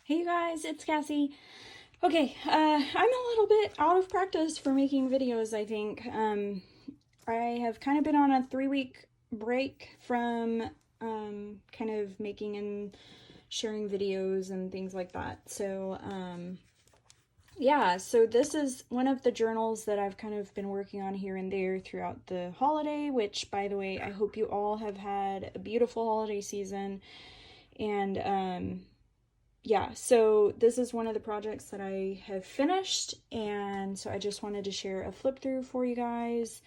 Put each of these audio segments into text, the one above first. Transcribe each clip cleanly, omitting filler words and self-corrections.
Hey you guys, it's Cassie. Okay, I'm a little bit out of practice for making videos, I think. I have kind of been on a 3-week break from kind of making and sharing videos and things like that. So, yeah, so this is one of the journals that I've kind of been working on here and there throughout the holiday, which, by the way, I hope you all have had a beautiful holiday season. And, yeah, so this is one of the projects that I have finished, and so I just wanted to share a flip through for you guys.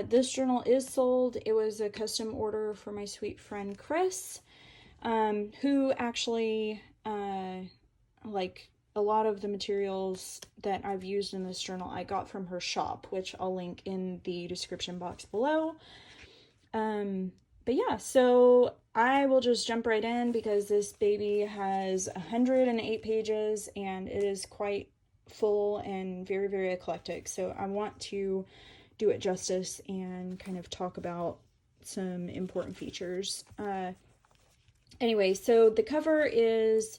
This journal is sold. It was a custom order for my sweet friend Chris, who actually, like a lot of the materials that I've used in this journal, I got from her shop, which I'll link in the description box below. But yeah, so I will just jump right in because this baby has 108 pages and it is quite full and very, very eclectic. So I want to do it justice and kind of talk about some important features. Anyway, so the cover is,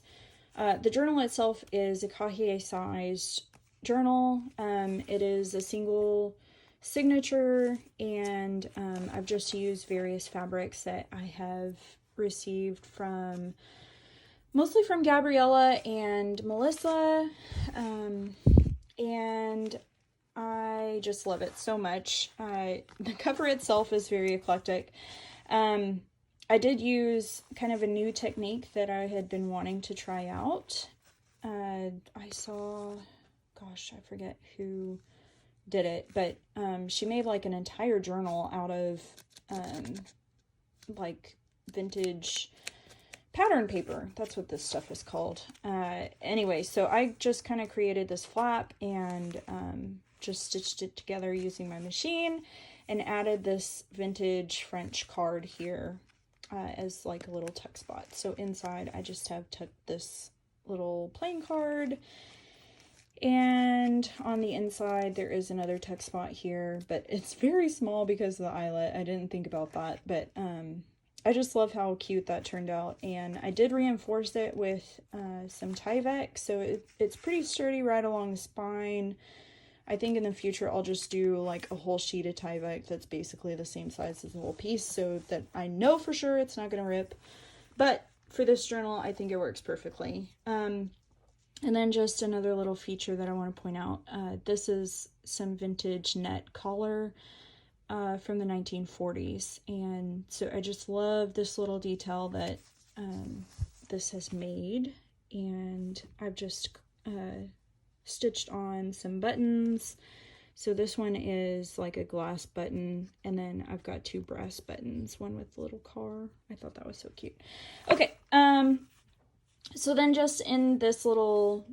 the journal itself is a Cahier-sized journal. It is a single signature, and I've just used various fabrics that I have received from, mostly from Gabriella and Melissa, and I just love it so much. The cover itself is very eclectic. I did use kind of a new technique that I had been wanting to try out. I saw, gosh, I forget who did it, but she made like an entire journal out of like vintage pattern paper. That's what this stuff is called. Anyway, so I just kind of created this flap and just stitched it together using my machine and added this vintage French card here as like a little tuck spot. So inside I just have tucked this little plain card, and on the inside there is another tuck spot here, but it's very small because of the eyelet. I didn't think about that, but I just love how cute that turned out. And I did reinforce it with some Tyvek, so it's pretty sturdy right along the spine. I think in the future I'll just do like a whole sheet of Tyvek that's basically the same size as the whole piece so that I know for sure it's not going to rip. But for this journal, I think it works perfectly. And then just another little feature that I want to point out. This is some vintage net collar from the 1940s. And so I just love this little detail that this has made. And I've just stitched on some buttons. So this one is like a glass button, and then I've got 2 brass buttons, one with a little car. I thought that was so cute. Okay, so then just in this little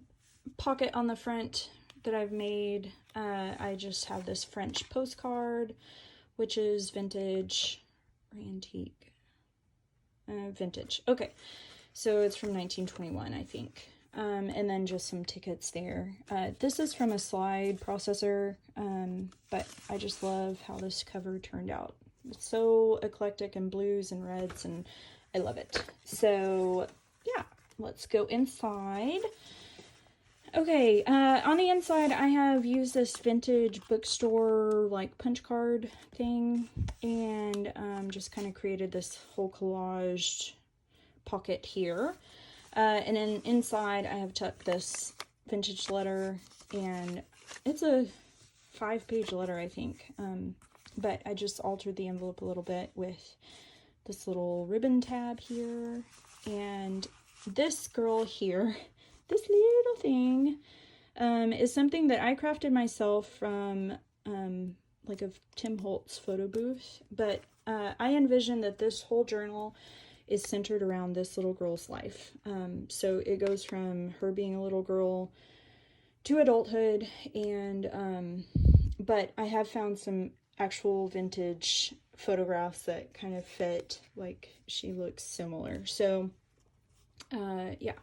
pocket on the front that I've made, I just have this French postcard, which is vintage or antique. Vintage. Okay, so it's from 1921, I think. And then just some tickets there. This is from a slide processor, but I just love how this cover turned out. It's so eclectic and blues and reds, and I love it. So yeah, let's go inside. Okay, on the inside I have used this vintage bookstore like punch card thing, and just kind of created this whole collaged pocket here. And then inside I have tucked this vintage letter, and it's a 5-page letter, I think. But I just altered the envelope a little bit with this little ribbon tab here. And this girl here, this little thing, is something that I crafted myself from like a Tim Holtz photo booth. But I envisioned that this whole journal is centered around this little girl's life. So it goes from her being a little girl to adulthood, and but I have found some actual vintage photographs that kind of fit, like she looks similar. So yeah,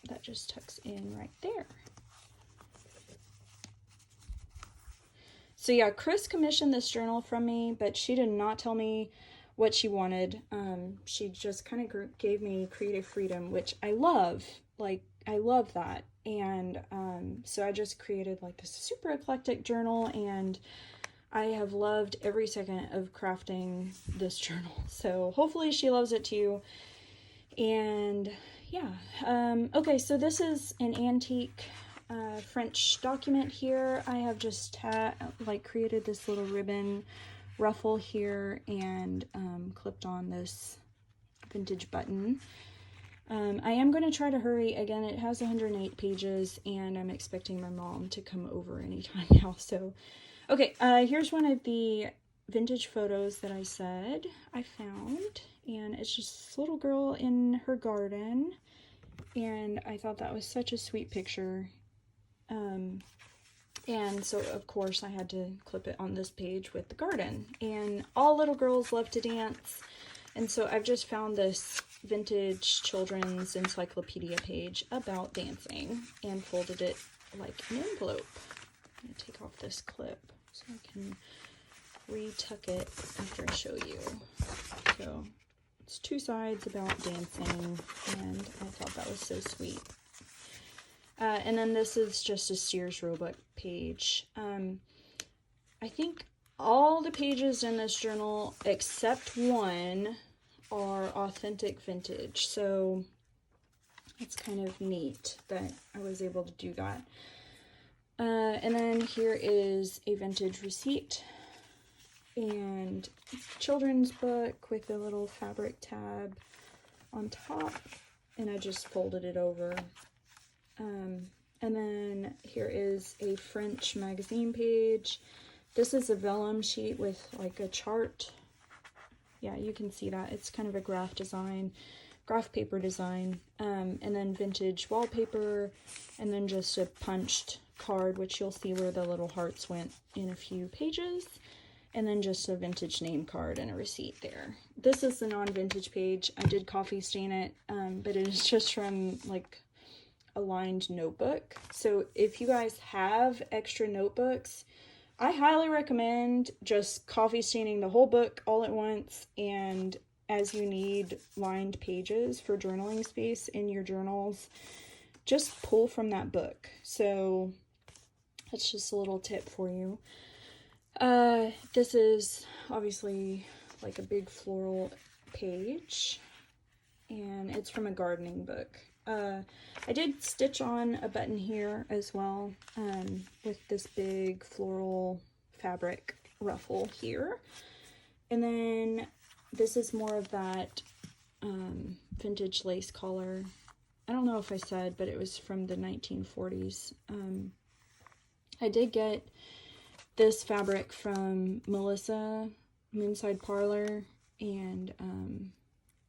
that just tucks in right there. So yeah, Chris commissioned this journal from me, but she did not tell me what she wanted. She just kind of gave me creative freedom, which I love. like, I love that. And so I just created like this super eclectic journal, and I have loved every second of crafting this journal. So hopefully she loves it too. And yeah, okay, so this is an antique French document here. I have just like created this little ribbon ruffle here and clipped on this vintage button. I am going to try to hurry. Again, it has 108 pages, and I'm expecting my mom to come over anytime now. So, okay, here's one of the vintage photos that I said I found, and it's just this little girl in her garden, and I thought that was such a sweet picture. And so, of course, I had to clip it on this page with the garden. And all little girls love to dance. And so I've just found this vintage children's encyclopedia page about dancing and folded it like an envelope. I'm going to take off this clip so I can retuck it after I show you. So it's two sides about dancing, and I thought that was so sweet. And then this is just a Sears Roebuck page. I think all the pages in this journal, except one, are authentic vintage. So it's kind of neat that I was able to do that. And then here is a vintage receipt and children's book with a little fabric tab on top. And I just folded it over. And then here is a French magazine page. This is a vellum sheet with like a chart. Yeah, you can see that. It's kind of a graph paper design. And then vintage wallpaper, and then just a punched card, which you'll see where the little hearts went in a few pages. And then just a vintage name card and a receipt there. This is the non-vintage page. I did coffee stain it, but it is just from like a lined notebook. So if you guys have extra notebooks, I highly recommend just coffee staining the whole book all at once, and as you need lined pages for journaling space in your journals, just pull from that book. So that's just a little tip for you. This is obviously like a big floral page, and it's from a gardening book. I did stitch on a button here as well, with this big floral fabric ruffle here. And then this is more of that vintage lace collar. I don't know if I said, but it was from the 1940s. I did get this fabric from Melissa Moonside Parlor, and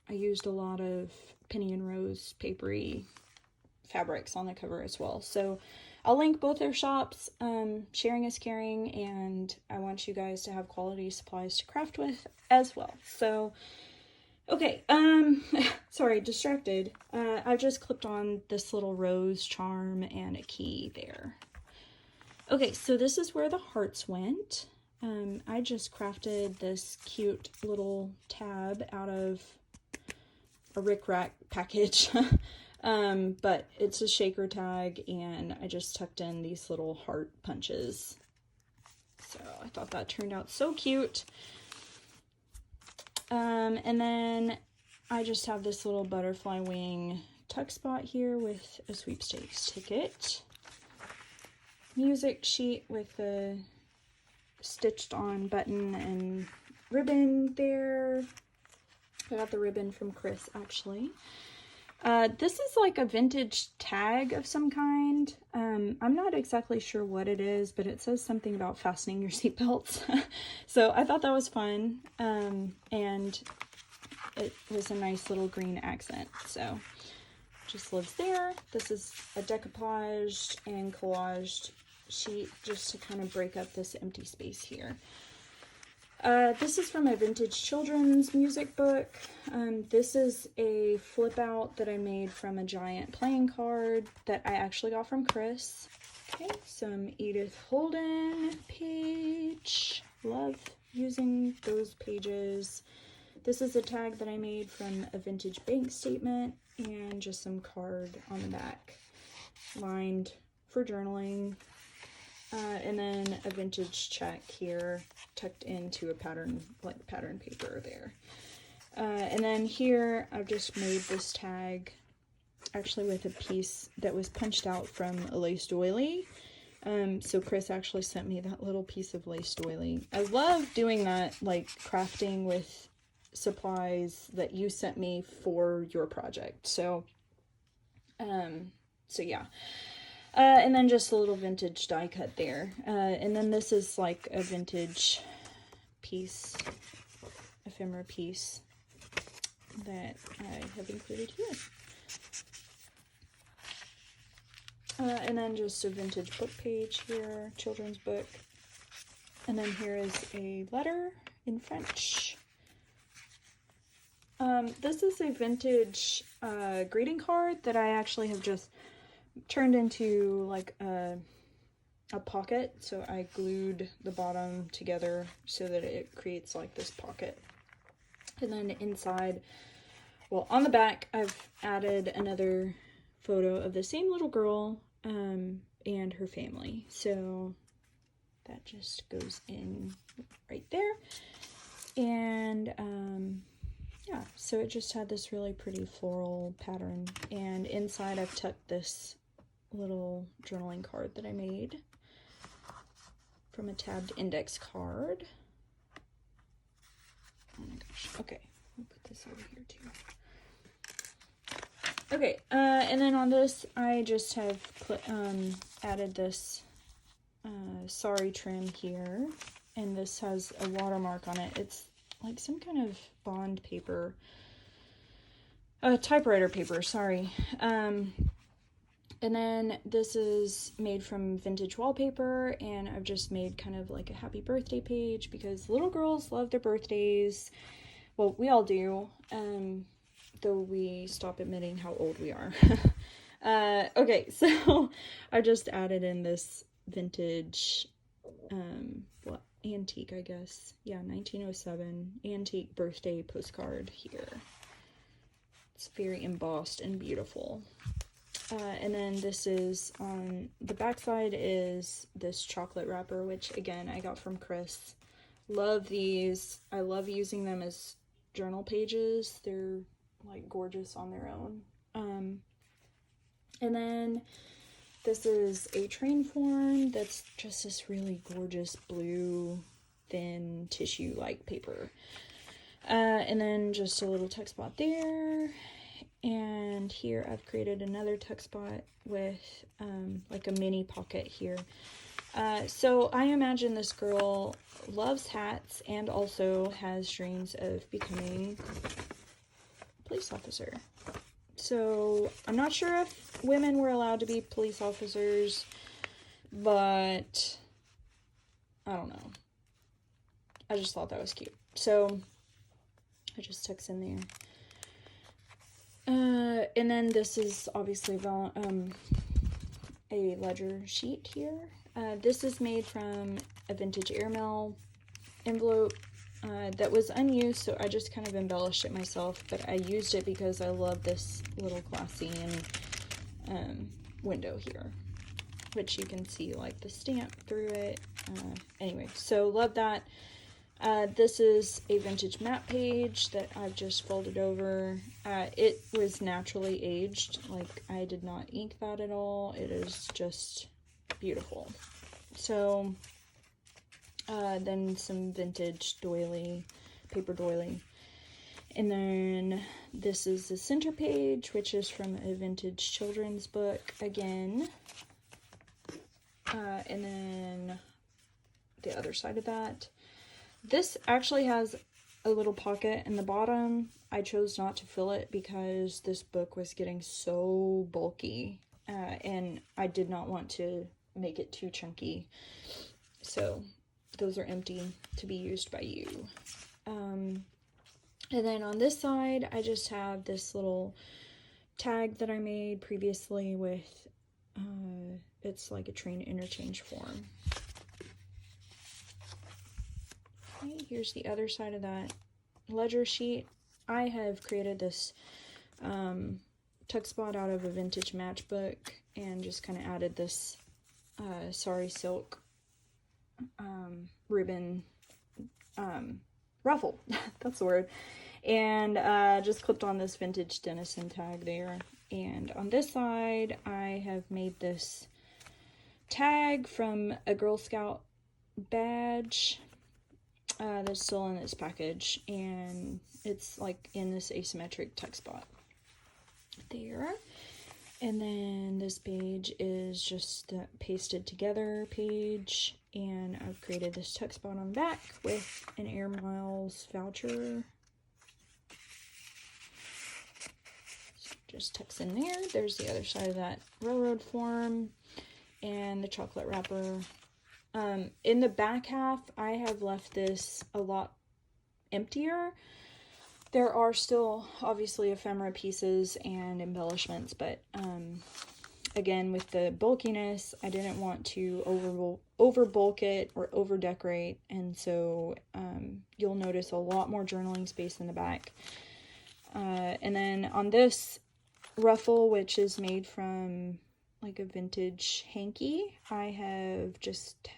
I used a lot of Penny and Rose papery fabrics on the cover as well. So I'll link both their shops. Sharing is caring, and I want you guys to have quality supplies to craft with as well. So, okay, sorry, distracted. I just clipped on this little rose charm and a key there. Okay, so this is where the hearts went. I just crafted this cute little tab out of a Rick Rack package, but it's a shaker tag, and I just tucked in these little heart punches. So I thought that turned out so cute. And then I just have this little butterfly wing tuck spot here with a sweepstakes ticket. Music sheet with a stitched on button and ribbon there. I got the ribbon from Chris, actually. This is like a vintage tag of some kind. I'm not exactly sure what it is, but it says something about fastening your seatbelts. So I thought that was fun. And it was a nice little green accent. So just lives there. This is a decoupaged and collaged sheet just to kind of break up this empty space here. This is from a vintage children's music book. This is a flip out that I made from a giant playing card that I actually got from Chris. Okay, some Edith Holden page. Love using those pages. This is a tag that I made from a vintage bank statement and just some card on the back, lined for journaling. And then a vintage check here tucked into a pattern, like pattern paper there. And then here I've just made this tag actually with a piece that was punched out from a lace doily. So Chris actually sent me that little piece of lace doily. I love doing that, like crafting with supplies that you sent me for your project. So yeah. And then just a little vintage die cut there. And then this is like a vintage piece, ephemera piece that I have included here. And then just a vintage book page here, children's book. And then here is a letter in French. This is a vintage greeting card that I actually have just turned into like a pocket. So I glued the bottom together so that it creates like this pocket. And then inside, well, on the back, I've added another photo of the same little girl and her family. So that just goes in right there. And yeah, so it just had this really pretty floral pattern. And inside I've tucked this little journaling card that I made from a tabbed index card. Oh my gosh. Okay, I'll put this over here too. Okay, and then on this, I just have put, added this sari trim here, and this has a watermark on it. It's like some kind of bond paper, typewriter paper, sorry. And then this is made from vintage wallpaper, and I've just made kind of like a happy birthday page because little girls love their birthdays. Well, we all do, though we stop admitting how old we are. Okay, so I just added in this vintage, antique, I guess. Yeah, 1907 antique birthday postcard here. It's very embossed and beautiful. And then this is on the back side is this chocolate wrapper, which again I got from Chris. Love these. I love using them as journal pages. They're like gorgeous on their own. And then this is a train form that's just this really gorgeous blue thin tissue like paper. And then just a little tuck spot there. And here I've created another tuck spot with like a mini pocket here. So I imagine this girl loves hats and also has dreams of becoming a police officer. So I'm not sure if women were allowed to be police officers, but I don't know. I just thought that was cute. So I just tucks in there. And then this is obviously a ledger sheet here. This is made from a vintage airmail envelope that was unused, so I just kind of embellished it myself, but I used it because I love this little glassine window here, which you can see like the stamp through it. Anyway, so love that. This is a vintage map page that I've just folded over. It was naturally aged, like I did not ink that at all. It is just beautiful. So then some vintage doily, paper doily. And then this is the center page, which is from a vintage children's book again. And then the other side of that. This actually has a little pocket in the bottom. I chose not to fill it because this book was getting so bulky, and I did not want to make it too chunky. So those are empty to be used by you. And then on this side, I just have this little tag that I made previously with, it's like a train interchange form. Okay, here's the other side of that ledger sheet. I have created this tuck spot out of a vintage matchbook and just kind of added this Sari silk ribbon ruffle. That's the word. And just clipped on this vintage Denison tag there. And on this side, I have made this tag from a Girl Scout badge that's still in this package, and it's like in this asymmetric tuck spot there. And then this page is just the pasted together page, and I've created this tuck spot on the back with an Air Miles voucher. So just tucks in there. There's the other side of that railroad form and the chocolate wrapper. In the back half, I have left this a lot emptier. There are still obviously ephemera pieces and embellishments, but again, with the bulkiness, I didn't want to over bulk it or over decorate, and so you'll notice a lot more journaling space in the back. And then on this ruffle, which is made from like a vintage hanky, I have just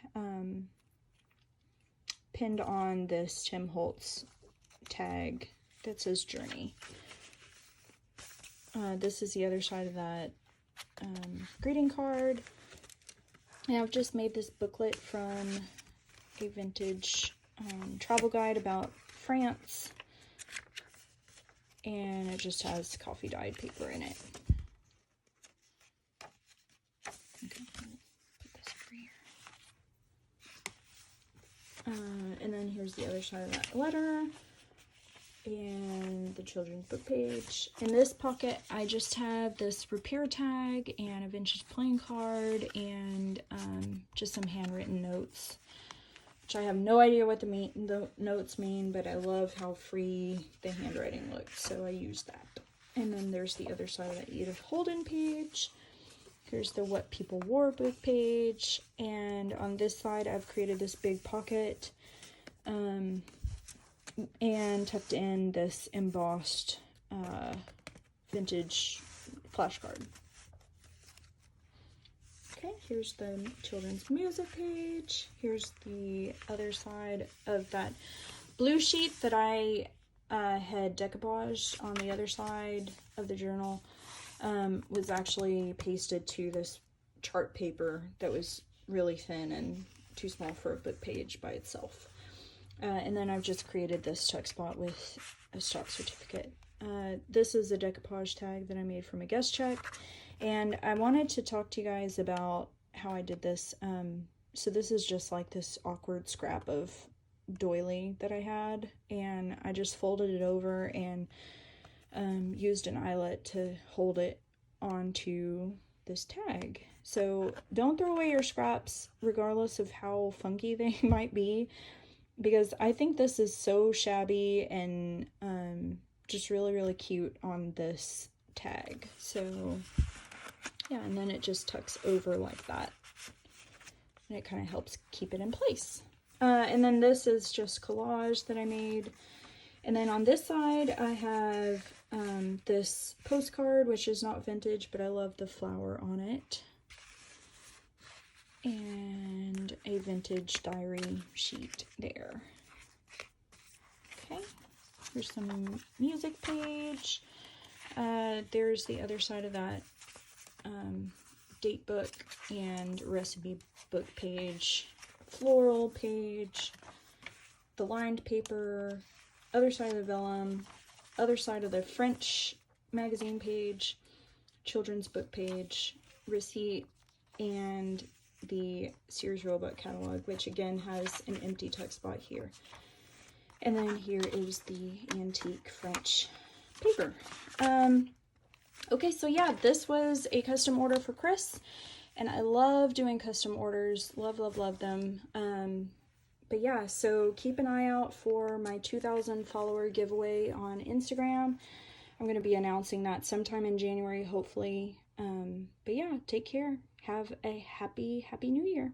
pinned on this Tim Holtz tag that says Journey. This is the other side of that greeting card. And I've just made this booklet from a vintage travel guide about France. And it just has coffee dyed paper in it. Okay, put this over here. And then here's the other side of that letter. And the children's book page. In this pocket, I just have this repair tag and a vintage playing card and just some handwritten notes, which I have no idea what the notes mean, but I love how free the handwriting looks, so I use that. And then there's the other side of that Edith Holden page. Here's the What People Wore book page, and on this side, I've created this big pocket. And tucked in this embossed vintage flashcard. Okay, here's the children's music page. Here's the other side of that blue sheet that I had decoupaged on the other side of the journal. Was actually pasted to this chart paper that was really thin and too small for a book page by itself. And then I've just created this tuck spot with a stock certificate. This is a decoupage tag that I made from a guest check, and I wanted to talk to you guys about how I did this. So this is just like this awkward scrap of doily that I had, and I just folded it over and used an eyelet to hold it onto this tag. So don't throw away your scraps, regardless of how funky they might be, because I think this is so shabby and just really, really cute on this tag. So yeah, and then it just tucks over like that. And it kind of helps keep it in place. And then this is just collage that I made. And then on this side, I have this postcard, which is not vintage, but I love the flower on it. And a vintage diary sheet there. Okay, here's some music page. There's the other side of that date book and recipe book page, floral page, the lined paper, other side of the vellum, other side of the French magazine page, children's book page, receipt, and the Sears Roebuck catalog, which again has an empty tuck spot here. And then here is the antique French paper. Okay, so yeah, this was a custom order for Chris, and I love doing custom orders. Love, love, love them. But yeah, so keep an eye out for my 2,000 follower giveaway on Instagram. I'm going to be announcing that sometime in January, hopefully. But yeah, take care. Have a happy, happy new year.